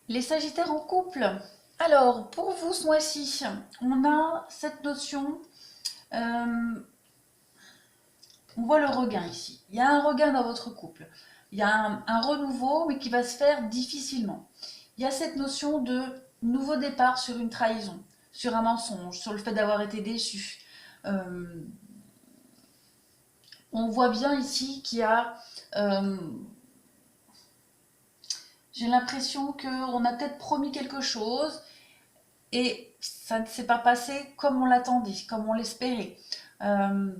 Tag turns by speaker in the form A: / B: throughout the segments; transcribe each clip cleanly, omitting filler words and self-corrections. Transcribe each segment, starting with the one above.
A: Les Sagittaires en couple. Alors, pour vous ce mois-ci, on a cette notion, euh, on voit le regain ici. Il y a un regain dans votre couple. Il y a un renouveau, mais qui va se faire difficilement. Il y a cette notion de nouveau départ sur une trahison, sur un mensonge, sur le fait d'avoir été déçu. Euh, on voit bien ici qu'il y a... euh, j'ai l'impression qu'on a peut-être promis quelque chose et ça ne s'est pas passé comme on l'attendait, comme on l'espérait. Euh,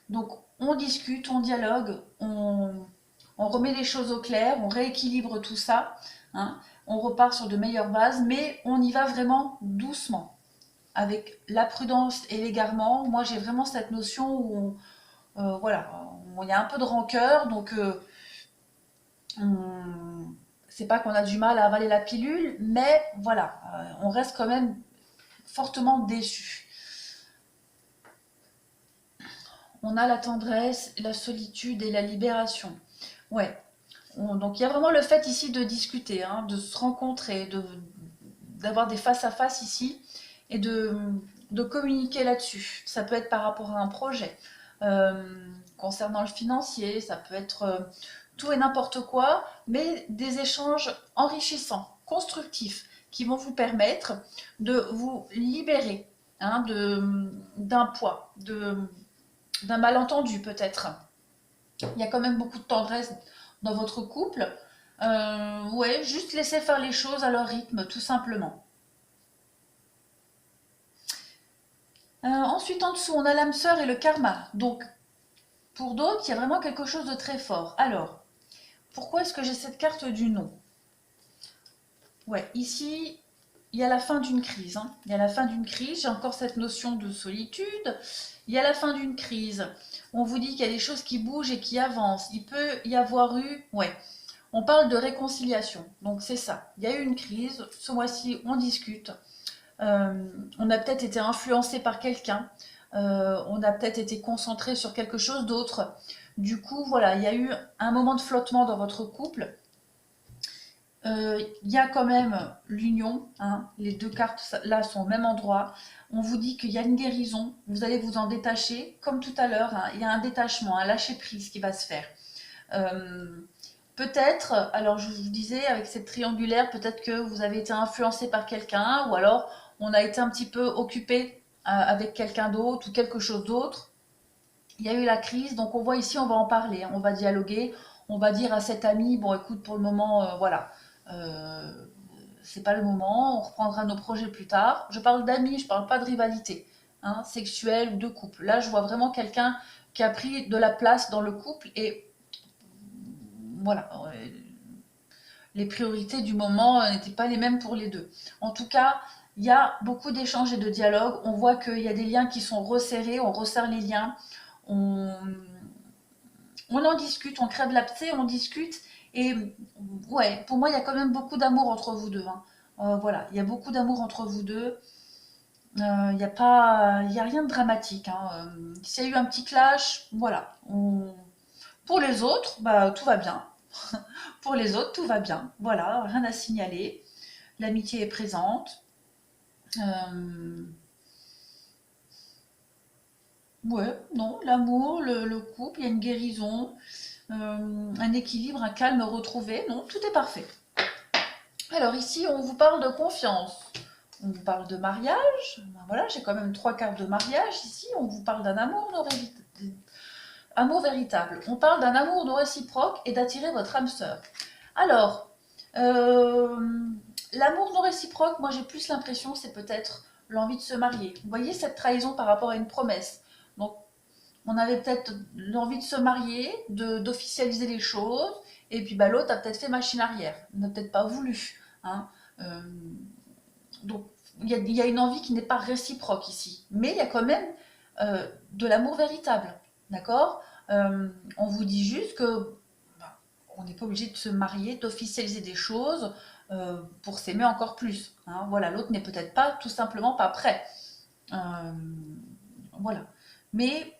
A: donc on discute, on dialogue, on remet les choses au clair, on rééquilibre tout ça, hein, on repart sur de meilleures bases, mais on y va vraiment doucement, avec la prudence et l'égarement. Moi j'ai vraiment cette notion où voilà, il y a un peu de rancœur, donc on- c'est pas qu'on a du mal à avaler la pilule, mais voilà, on reste quand même fortement déçu. On a la tendresse, la solitude et la libération. Ouais. Donc il y a vraiment le fait ici de discuter, hein, de se rencontrer, d'avoir des face à face ici et de communiquer là-dessus. Ça peut être par rapport à un projet, concernant le financier, ça peut être tout et n'importe quoi, mais des échanges enrichissants, constructifs, qui vont vous permettre de vous libérer, hein, d'un poids, d'un malentendu peut-être. Il y a quand même beaucoup de tendresse dans votre couple. Ouais, juste laisser faire les choses à leur rythme, tout simplement. Ensuite, en dessous, on a l'âme sœur et le karma. Donc, pour d'autres, il y a vraiment quelque chose de très fort. Alors, pourquoi est-ce que j'ai cette carte du non? Ouais, ici, il y a la fin d'une crise, hein. Il y a la fin d'une crise, j'ai encore cette notion de solitude. Il y a la fin d'une crise. On vous dit qu'il y a des choses qui bougent et qui avancent. Il peut y avoir eu, ouais, on parle de réconciliation. Donc c'est ça. Il y a eu une crise. Ce mois-ci, on discute. On a peut-être été influencé par quelqu'un. On a peut-être été concentré sur quelque chose d'autre. Du coup, voilà, il y a eu un moment de flottement dans votre couple. Il y a quand même l'union, hein. Les deux cartes là sont au même endroit. On vous dit qu'il y a une guérison, vous allez vous en détacher, comme tout à l'heure, hein. Il y a un détachement, un lâcher-prise qui va se faire. Euh, Peut-être, alors je vous disais, avec cette triangulaire, peut-être que vous avez été influencé par quelqu'un, ou alors on a été un petit peu occupé avec quelqu'un d'autre ou quelque chose d'autre. Il y a eu la crise, donc on voit ici, on va en parler, hein. On va dialoguer, on va dire à cet ami, bon écoute, pour le moment, voilà, euh, c'est pas le moment, on reprendra nos projets plus tard. Je parle d'amis, je parle pas de rivalité, hein, sexuelle ou de couple. Là, je vois vraiment quelqu'un qui a pris de la place dans le couple et voilà, les priorités du moment n'étaient pas les mêmes pour les deux. En tout cas, il y a beaucoup d'échanges et de dialogues. On voit qu'il y a des liens qui sont resserrés, on resserre les liens, on, on en discute, on crève l'abcès, on discute. Et ouais, pour moi, il y a quand même beaucoup d'amour entre vous deux, hein. Voilà, il y a beaucoup d'amour entre vous deux. Il n'y a pas, il y a rien de dramatique, hein. S'il y a eu un petit clash, voilà. Pour les autres, bah, tout va bien. Pour les autres, tout va bien. Voilà, rien à signaler. L'amitié est présente. Euh, ouais, non, l'amour, le couple, il y a une guérison, un équilibre, un calme retrouvé. Non, tout est parfait. Alors ici, on vous parle de confiance. On vous parle de mariage. Ben voilà, j'ai quand même trois cartes de mariage ici. On vous parle d'un amour véritable. On parle d'un amour non réciproque et d'attirer votre âme sœur. Alors, euh, l'amour non réciproque, moi j'ai plus l'impression c'est peut-être l'envie de se marier. Vous voyez cette trahison par rapport à une promesse. Donc on avait peut-être l'envie de se marier, d'officialiser les choses, et puis bah, l'autre a peut-être fait machine arrière, n'a peut-être pas voulu, hein. Euh, donc il y a une envie qui n'est pas réciproque ici, mais il y a quand même de l'amour véritable, d'accord. On vous dit juste que bah, on n'est pas obligé de se marier, d'officialiser des choses pour s'aimer encore plus, hein. Voilà, l'autre n'est peut-être pas tout simplement pas prêt. Euh, voilà. Mais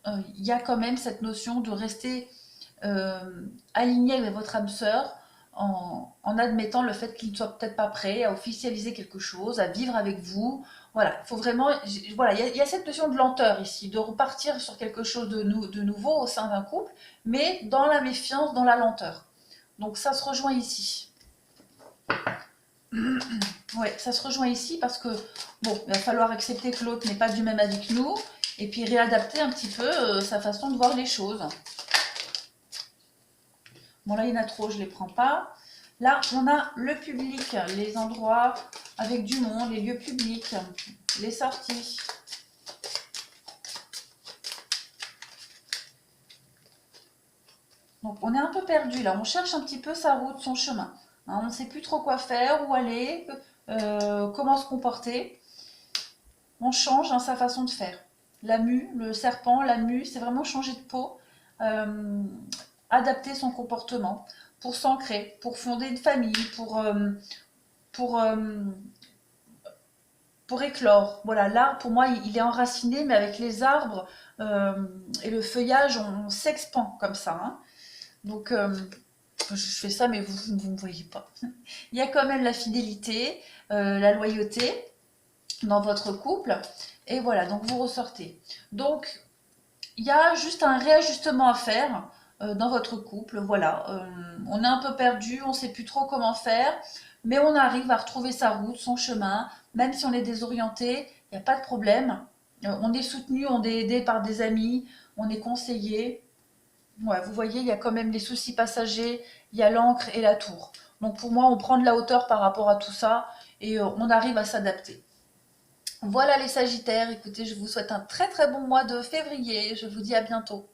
A: il y a quand même cette notion de rester aligné avec votre âme sœur, en admettant le fait qu'il ne soit peut-être pas prêt à officialiser quelque chose, à vivre avec vous. Voilà, il faut vraiment, voilà, il y a cette notion de lenteur ici, de repartir sur quelque chose de nouveau au sein d'un couple, mais dans la méfiance, dans la lenteur. Donc ça se rejoint ici. Ouais, ça se rejoint ici parce que, bon, il va falloir accepter que l'autre n'est pas du même avis que nous, et puis réadapter un petit peu sa façon de voir les choses. Bon, là, il y en a trop, je ne les prends pas. Là, on a le public, les endroits avec du monde, les lieux publics, les sorties. Donc, on est un peu perdu là. On cherche un petit peu sa route, son chemin. Hein, on ne sait plus trop quoi faire, où aller, comment se comporter. On change hein, sa façon de faire. La mue, le serpent, la mue, c'est vraiment changer de peau, adapter son comportement pour s'ancrer, pour fonder une famille, pour, euh, pour éclore. Voilà, l'arbre, pour moi, il est enraciné, mais avec les arbres et le feuillage, on s'expand comme ça. Hein. Donc, je fais ça, mais vous ne me voyez pas. Il y a quand même la fidélité, la loyauté dans votre couple. Et voilà, donc vous ressortez. Donc, il y a juste un réajustement à faire dans votre couple. Voilà, on est un peu perdu, on ne sait plus trop comment faire, mais on arrive à retrouver sa route, son chemin, même si on est désorienté, il n'y a pas de problème. On est soutenu, on est aidé par des amis, on est conseillé. Ouais, vous voyez, il y a quand même les soucis passagers, il y a l'encre et la tour. Donc pour moi, on prend de la hauteur par rapport à tout ça et on arrive à s'adapter. Voilà les Sagittaires, écoutez, je vous souhaite un très très bon mois de février, je vous dis à bientôt.